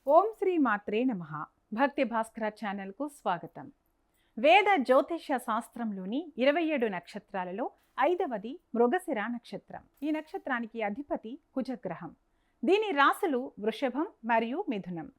ఓం శ్రీ మాత్రే నమః. భక్తి భాస్కర ఛానల్కు స్వాగతం. వేద జ్యోతిష్య శాస్త్రంలోని 27 నక్షత్రాలలో 5వది మృగశిర నక్షత్రం. ఈ నక్షత్రానికి అధిపతి కుజగ్రహం. దీని రాశులు వృషభం మరియు మిథునం.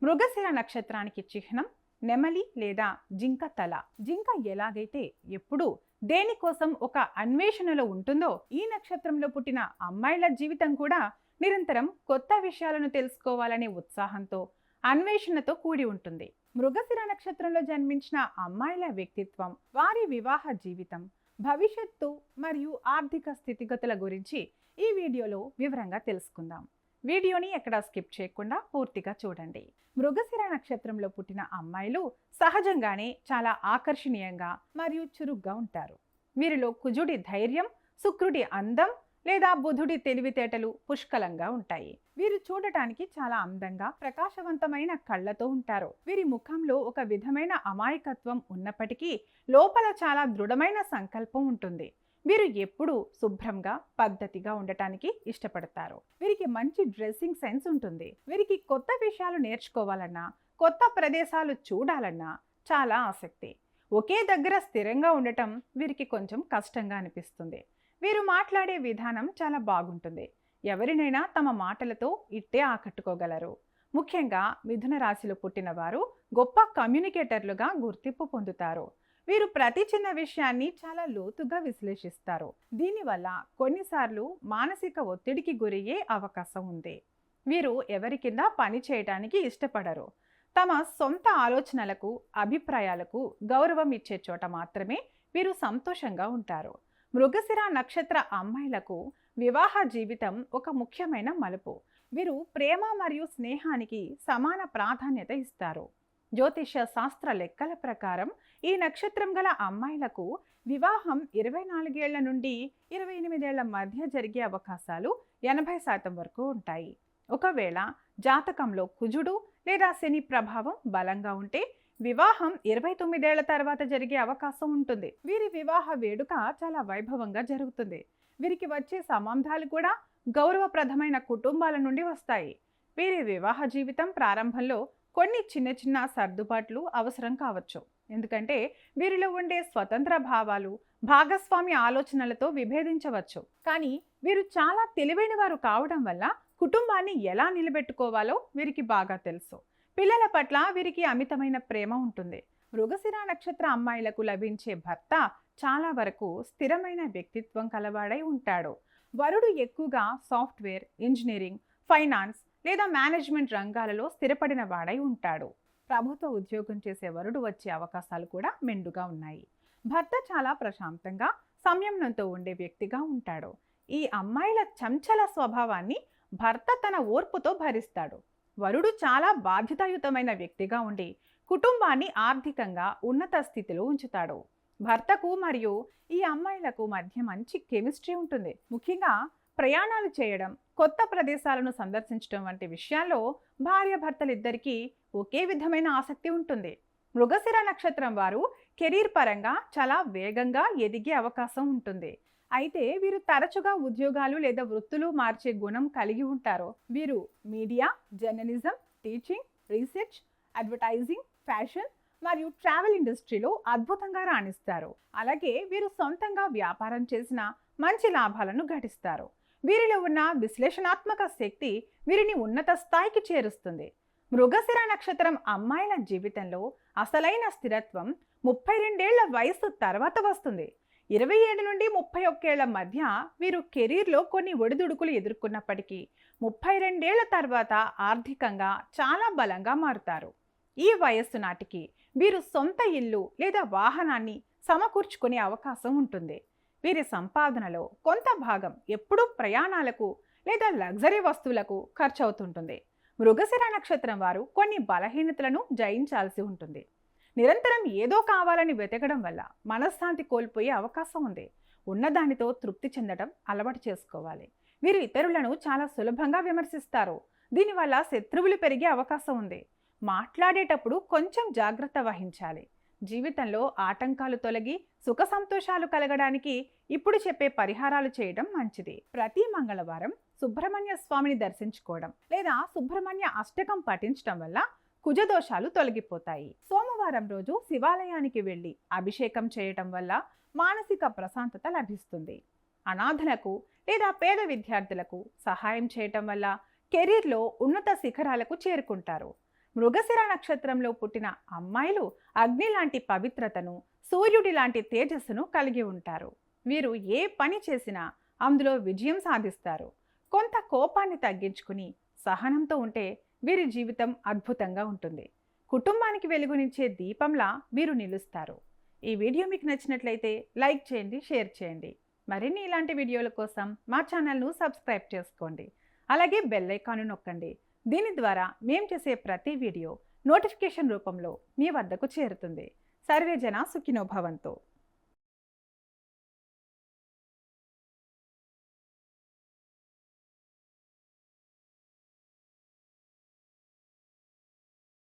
మృగశిర నక్షత్రానికి చిహ్నం నెమలి లేదా జింక తల. జింక ఎలాగైతే ఎప్పుడూ దేనికోసం ఒక అన్వేషణలో ఉంటుందో, ఈ నక్షత్రంలో పుట్టిన అమ్మాయిల జీవితం కూడా నిరంతరం కొత్త విషయాలను తెలుసుకోవాలనే ఉత్సాహంతో, అన్వేషణతో కూడి ఉంటుంది. మృగశిర నక్షత్రంలో జన్మించిన అమ్మాయిల వ్యక్తిత్వం, వారి వివాహ జీవితం, భవిష్యత్తు మరియు ఆర్థిక స్థితిగతుల గురించి ఈ వీడియోలో వివరంగా తెలుసుకుందాం. వీడియోని ఎక్కడా స్కిప్ చేయకుండా పూర్తిగా చూడండి. మృగశిర నక్షత్రంలో పుట్టిన అమ్మాయిలు సహజంగానే చాలా ఆకర్షణీయంగా మరియు చురుగ్గా ఉంటారు. వీరిలో కుజుడి ధైర్యం, శుక్రుడి అందం లేదా బుధుడి తెలివితేటలు పుష్కలంగా ఉంటాయి. వీరు చూడటానికి చాలా అందంగా, ప్రకాశవంతమైన కళ్ళతో ఉంటారు. వీరి ముఖంలో ఒక విధమైన అమాయకత్వం ఉన్నప్పటికీ లోపల చాలా దృఢమైన సంకల్పం ఉంటుంది. వీరు ఎప్పుడూ శుభ్రంగా, పద్ధతిగా ఉండటానికి ఇష్టపడతారు. వీరికి మంచి డ్రెస్సింగ్ సెన్స్ ఉంటుంది. వీరికి కొత్త విషయాలు నేర్చుకోవాలన్నా, కొత్త ప్రదేశాలు చూడాలన్నా చాలా ఆసక్తి. ఒకే దగ్గర స్థిరంగా ఉండటం వీరికి కొంచెం కష్టంగా అనిపిస్తుంది. వీరు మాట్లాడే విధానం చాలా బాగుంటుంది. ఎవరినైనా తమ మాటలతో ఇట్టే ఆకట్టుకోగలరు. ముఖ్యంగా మిథున రాశిలో పుట్టిన వారు గొప్ప కమ్యూనికేటర్లుగా గుర్తింపు పొందుతారు. వీరు ప్రతి చిన్న విషయాన్ని చాలా లోతుగా విశ్లేషిస్తారు. దీనివల్ల కొన్నిసార్లు మానసిక ఒత్తిడికి గురయ్యే అవకాశం ఉంది. వీరు ఎవరి కింద పని చేయడానికి ఇష్టపడరు. తమ సొంత ఆలోచనలకు, అభిప్రాయాలకు గౌరవం ఇచ్చే చోట మాత్రమే వీరు సంతోషంగా ఉంటారు. మృగశిర నక్షత్ర అమ్మాయిలకు వివాహ జీవితం ఒక ముఖ్యమైన మలుపు. వీరు ప్రేమ మరియు స్నేహానికి సమాన ప్రాధాన్యత ఇస్తారు. జ్యోతిష శాస్త్ర లెక్కల ప్రకారం ఈ నక్షత్రం గల అమ్మాయిలకు వివాహం 24 ఏళ్ల నుండి 28 ఏళ్ల మధ్య జరిగే అవకాశాలు 80% వరకు ఉంటాయి. ఒకవేళ జాతకంలో కుజుడు లేదా శని ప్రభావం బలంగా ఉంటే వివాహం 29 ఏళ్ల తర్వాత జరిగే అవకాశం ఉంటుంది. వీరి వివాహ వేడుక చాలా వైభవంగా జరుగుతుంది. వీరికి వచ్చే సంబంధాలు కూడా గౌరవప్రదమైన కుటుంబాల నుండి వస్తాయి. వీరి వివాహ జీవితం ప్రారంభంలో కొన్ని చిన్న చిన్న సర్దుబాట్లు అవసరం కావచ్చు. ఎందుకంటే వీరిలో ఉండే స్వతంత్ర భావాలు భాగస్వామి ఆలోచనలతో విభేదించవచ్చు. కానీ వీరు చాలా తెలివైన వారు కావడం వల్ల కుటుంబాన్ని ఎలా నిలబెట్టుకోవాలో వీరికి బాగా తెలుసు. పిల్లల పట్ల వీరికి అమితమైన ప్రేమ ఉంటుంది. మృగశిర నక్షత్ర అమ్మాయిలకు లభించే భర్త చాలా వరకు స్థిరమైన వ్యక్తిత్వం కలవాడై ఉంటాడు. వరుడు ఎక్కువగా సాఫ్ట్వేర్, ఇంజనీరింగ్, ఫైనాన్స్ లేదా మేనేజ్మెంట్ రంగాలలో స్థిరపడిన వాడై ఉంటాడు. ప్రభుత్వ ఉద్యోగం చేసే వరుడు వచ్చే అవకాశాలు కూడా మెండుగా ఉన్నాయి. భర్త చాలా ప్రశాంతంగా, సంయమనంతో ఉండే వ్యక్తిగా ఉంటాడు. ఈ అమ్మాయిల చంచల స్వభావాన్ని భర్త తన ఓర్పుతో భరిస్తాడు. వరుడు చాలా బాధ్యతాయుతమైన వ్యక్తిగా ఉండి కుటుంబాన్ని ఆర్థికంగా ఉన్నత స్థితిలో ఉంచుతాడు. భర్తకు మరియు ఈ అమ్మాయిలకు మధ్య మంచి కెమిస్ట్రీ ఉంటుంది. ముఖ్యంగా ప్రయాణాలు చేయడం, కొత్త ప్రదేశాలను సందర్శించడం వంటి విషయాల్లో భార్యాభర్తలిద్దరికీ ఒకే విధమైన ఆసక్తి ఉంటుంది. మృగశిర నక్షత్రం వారు కెరీర్ పరంగా చాలా వేగంగా ఎదిగే అవకాశం ఉంటుంది. అయితే వీరు తరచుగా ఉద్యోగాలు లేదా వృత్తులు మార్చే గుణం కలిగి ఉంటారు. వీరు media, journalism, teaching, research, advertising, fashion మరియు ట్రావెల్ ఇండస్ట్రీలో అద్భుతంగా రాణిస్తారు. అలాగే వీరు సొంతంగా వ్యాపారం చేసిన మంచి లాభాలను గడిస్తారు. వీరిలో ఉన్న విశ్లేషణాత్మక శక్తి వీరిని ఉన్నత స్థాయికి చేరుస్తుంది. మృగశిర నక్షత్రం అమ్మాయిల జీవితంలో అసలైన స్థిరత్వం 32 ఏళ్ల వయసు తర్వాత వస్తుంది. 27 నుండి 31 ఏళ్ల మధ్య వీరు కెరీర్లో కొన్ని ఒడిదుడుకులు ఎదుర్కొన్నప్పటికీ 32 ఏళ్ల తర్వాత ఆర్థికంగా చాలా బలంగా మారుతారు. ఈ వయస్సు నాటికి వీరు సొంత ఇల్లు లేదా వాహనాన్ని సమకూర్చుకునే అవకాశం ఉంటుంది. వీరి సంపాదనలో కొంత భాగం ఎప్పుడూ ప్రయాణాలకు లేదా లగ్జరీ వస్తువులకు ఖర్చు అవుతుంటుంది. మృగశిర నక్షత్రం వారు కొన్ని బలహీనతలను జయించాల్సి ఉంటుంది. నిరంతరం ఏదో కావాలని వెతకడం వల్ల మనశ్శాంతి కోల్పోయే అవకాశం ఉంది. ఉన్నదానితో తృప్తి చెందడం అలవాటు చేసుకోవాలి. వీరు ఇతరులను చాలా సులభంగా విమర్శిస్తారు. దీనివల్ల శత్రువులు పెరిగే అవకాశం ఉంది. మాట్లాడేటప్పుడు కొంచెం జాగ్రత్త వహించాలి. జీవితంలో ఆటంకాలు తొలగి సుఖ సంతోషాలు కలగడానికి ఇప్పుడు చెప్పే పరిహారాలు చేయడం మంచిది. ప్రతి మంగళవారం సుబ్రహ్మణ్య స్వామిని దర్శించుకోవడం లేదా సుబ్రహ్మణ్య అష్టకం పఠించడం వల్ల కుజదోషాలు తొలగిపోతాయి. సోమవారం రోజు శివాలయానికి వెళ్ళి అభిషేకం చేయటం వల్ల మానసిక ప్రశాంతత లభిస్తుంది. అనాథలకు లేదా పేద విద్యార్థులకు సహాయం చేయటం వల్ల కెరీర్లో ఉన్నత శిఖరాలకు చేరుకుంటారు. మృగశిర నక్షత్రంలో పుట్టిన అమ్మాయిలు అగ్ని లాంటి పవిత్రతను, సూర్యుడి లాంటి తేజస్సును కలిగి ఉంటారు. వీరు ఏ పని చేసినా అందులో విజయం సాధిస్తారు. కొంత కోపాన్ని తగ్గించుకుని సహనంతో ఉంటే వీరి జీవితం అద్భుతంగా ఉంటుంది. కుటుంబానికి వెలుగునిచ్చే దీపంలా వీరు నిలుస్తారు. ఈ వీడియో మీకు నచ్చినట్లయితే లైక్ చేయండి, షేర్ చేయండి. మరిన్ని ఇలాంటి వీడియోల కోసం మా ఛానల్ను సబ్స్క్రైబ్ చేసుకోండి. అలాగే బెల్ ఐకాన్ నొక్కండి. దీని ద్వారా మేము చేసే ప్రతి వీడియో నోటిఫికేషన్ రూపంలో మీ వద్దకు చేరుతుంది. సర్వే జన సుఖినో భవంతు.